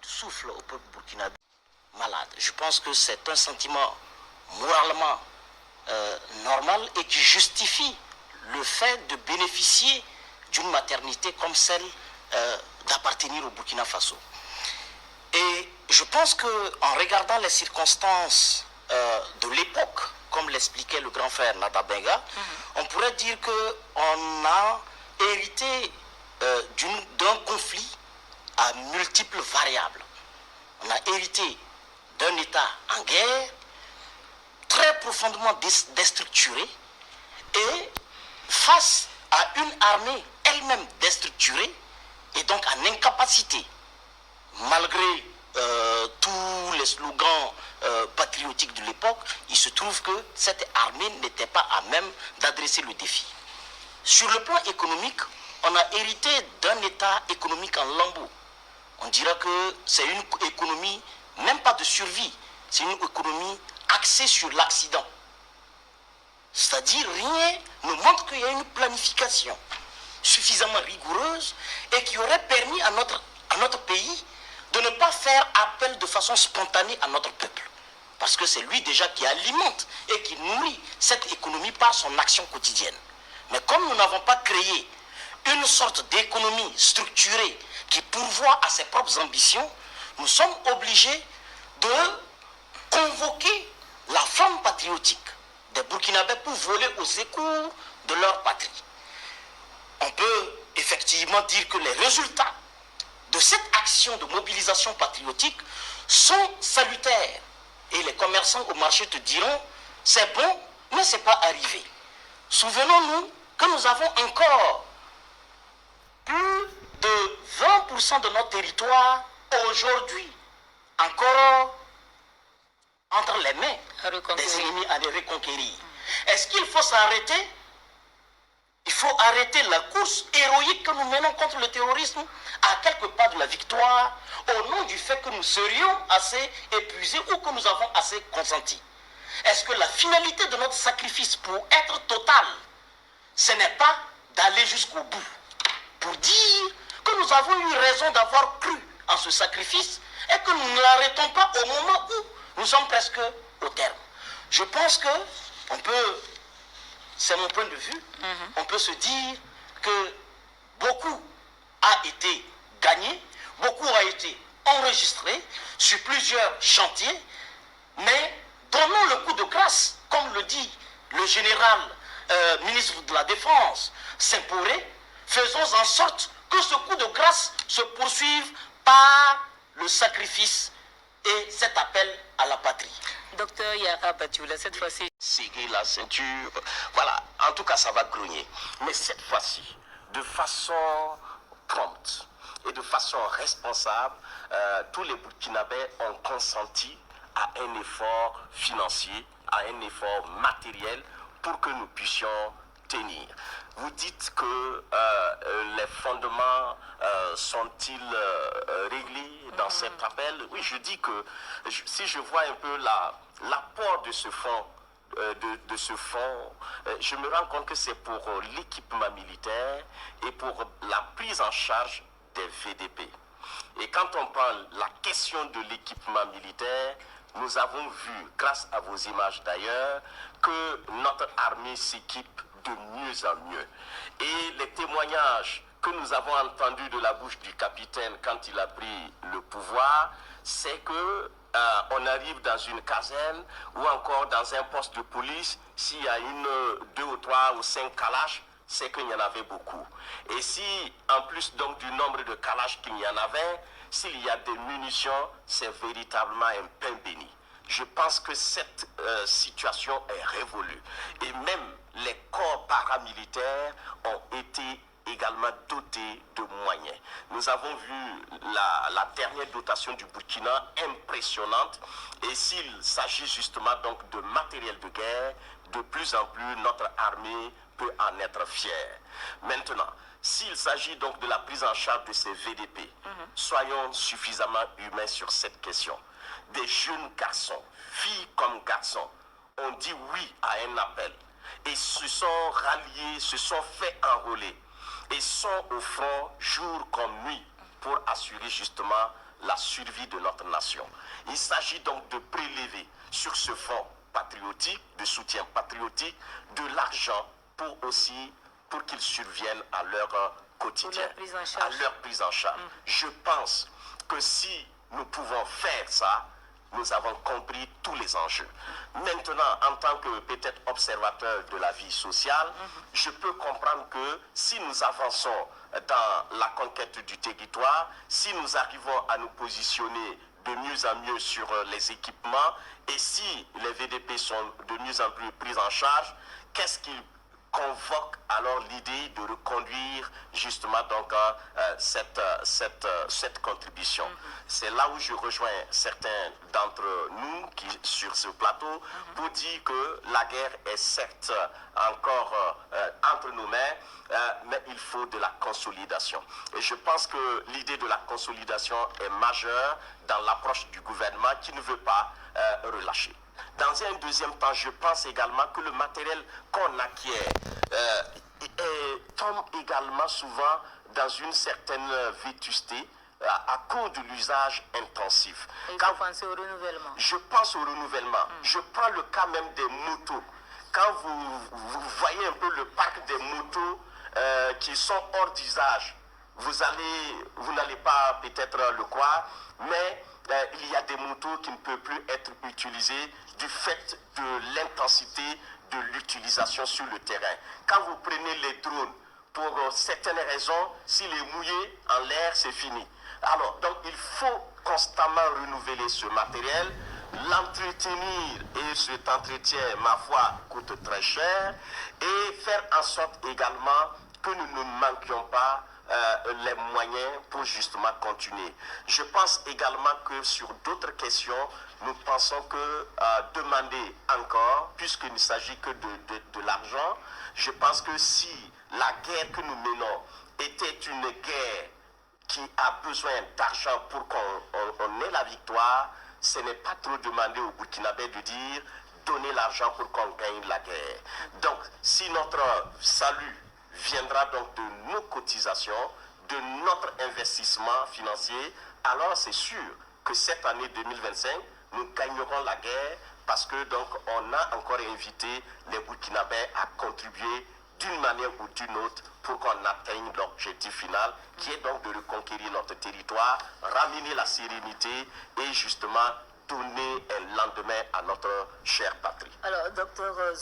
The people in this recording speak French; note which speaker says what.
Speaker 1: souffle au peuple burkinabé malade. Je pense que c'est un sentiment moralement normal et qui justifie le fait de bénéficier d'une maternité comme celle d'appartenir au Burkina Faso. Et je pense qu'en regardant les circonstances de l'époque, comme l'expliquait le grand frère Nada Benga, on pourrait dire qu'on a hérité d'un conflit à multiples variables. On a hérité d'un État en guerre, très profondément déstructuré, et face à une armée elle-même déstructurée, et donc en incapacité, malgré tous les slogans patriotiques de l'époque, il se trouve que cette armée n'était pas à même d'adresser le défi. Sur le plan économique, on a hérité d'un État économique en lambeaux. On dira que c'est une économie, même pas de survie, c'est une économie axée sur l'accident. C'est-à-dire, rien ne montre qu'il y a une planification suffisamment rigoureuse et qui aurait permis à notre pays de ne pas faire appel de façon spontanée à notre peuple. Parce que c'est lui déjà qui alimente et qui nourrit cette économie par son action quotidienne. Mais comme nous n'avons pas créé une sorte d'économie structurée qui pourvoit à ses propres ambitions, nous sommes obligés de convoquer la flamme patriotique des Burkinabés pour voler au secours de leur patrie. On peut effectivement dire que les résultats de cette action de mobilisation patriotique sont salutaires. Et les commerçants au marché te diront, c'est bon, mais ce n'est pas arrivé. Souvenons-nous que nous avons encore plus de 20% de notre territoire aujourd'hui encore entre les mains des ennemis à les reconquérir. Est-ce qu'il faut s'arrêter? Il faut arrêter la course héroïque que nous menons contre le terrorisme à quelques pas de la victoire au nom du fait que nous serions assez épuisés ou que nous avons assez consenti. Est-ce que la finalité de notre sacrifice pour être total, ce n'est pas d'aller jusqu'au bout, pour dire que nous avons eu raison d'avoir cru en ce sacrifice et que nous ne l'arrêtons pas au moment où nous sommes presque au terme? Je pense que on peut, c'est mon point de vue, on peut se dire que beaucoup a été gagné, beaucoup a été enregistré sur plusieurs chantiers, mais donnons le coup de grâce, comme le dit le général ministre de la Défense, Saint-Poré, faisons en sorte que ce coup de grâce se poursuive par le sacrifice et cet appel à la patrie.
Speaker 2: Docteur Yara Batioula, cette fois-ci.
Speaker 3: Serrer la ceinture, voilà, en tout cas ça va grogner. Mais cette fois-ci, de façon prompte et de façon responsable, tous les Burkinabés ont consenti à un effort financier, à un effort matériel pour que nous puissions tenir. Vous dites que les fondements sont-ils réglés dans cet appel? Oui, je dis que si je vois un peu l'apport de ce fonds, je me rends compte que c'est pour l'équipement militaire et pour la prise en charge des VDP. Et quand on prend la question de l'équipement militaire, nous avons vu, grâce à vos images d'ailleurs, que notre armée s'équipe de mieux en mieux. Et les témoignages que nous avons entendus de la bouche du capitaine quand il a pris le pouvoir, c'est que on arrive dans une caserne ou encore dans un poste de police, s'il y a deux ou trois ou cinq calaches, c'est qu'il y en avait beaucoup. Et si, en plus donc du nombre de calaches qu'il y en avait, s'il y a des munitions, c'est véritablement un pain béni. Je pense que cette situation est révolue. Et même les corps paramilitaires ont été également dotés de moyens. Nous avons vu la dernière dotation du Burkina impressionnante. Et s'il s'agit justement donc de matériel de guerre, de plus en plus notre armée peut en être fière. Maintenant, s'il s'agit donc de la prise en charge de ces VDP, soyons suffisamment humains sur cette question. Des jeunes garçons, filles comme garçons, ont dit oui à un appel et se sont ralliés, se sont fait enrôler et sont au front jour comme nuit pour assurer justement la survie de notre nation. Il s'agit donc de prélever sur ce fonds patriotique, de soutien patriotique, de l'argent pour qu'ils surviennent à leur quotidien, à leur prise en charge. Je pense que si nous pouvons faire ça, nous avons compris tous les enjeux. Maintenant, en tant que peut-être observateur de la vie sociale, je peux comprendre que si nous avançons dans la conquête du territoire, si nous arrivons à nous positionner de mieux en mieux sur les équipements et si les VDP sont de mieux en plus pris en charge, qu'est-ce qui convoque alors l'idée de reconduire justement donc cette contribution. C'est là où je rejoins certains d'entre nous qui sur ce plateau pour dire que la guerre est certes encore entre nos mains, mais il faut de la consolidation. Et je pense que l'idée de la consolidation est majeure dans l'approche du gouvernement qui ne veut pas relâcher. Dans un deuxième temps, je pense également que le matériel qu'on acquiert tombe également souvent dans une certaine vétusté à cause de l'usage intensif.
Speaker 2: Il faut penser au renouvellement.
Speaker 3: Je pense au renouvellement. Je prends le cas même des motos. Quand vous voyez un peu le parc des motos qui sont hors d'usage, vous n'allez pas peut-être le croire, mais il y a des motos qui ne peuvent plus être utilisées du fait de l'intensité de l'utilisation sur le terrain. Quand vous prenez les drones, pour certaines raisons, s'il est mouillé en l'air, c'est fini. Alors, donc il faut constamment renouveler ce matériel, l'entretenir, et cet entretien, ma foi, coûte très cher, et faire en sorte également que nous ne manquions pas les moyens pour justement continuer. Je pense également que sur d'autres questions, nous pensons que demander encore, puisqu'il ne s'agit que de l'argent, je pense que si la guerre que nous menons était une guerre qui a besoin d'argent pour qu'on ait la victoire, ce n'est pas trop demander aux Burkinabés de dire donner l'argent pour qu'on gagne la guerre. Donc, si notre salut viendra donc de nos cotisations, de notre investissement financier, alors c'est sûr que cette année 2025, nous gagnerons la guerre parce que donc on a encore invité les Burkinabés à contribuer d'une manière ou d'une autre pour qu'on atteigne l'objectif final qui est donc de reconquérir notre territoire, ramener la sérénité et justement donner un lendemain à notre chère patrie.
Speaker 2: Alors, docteur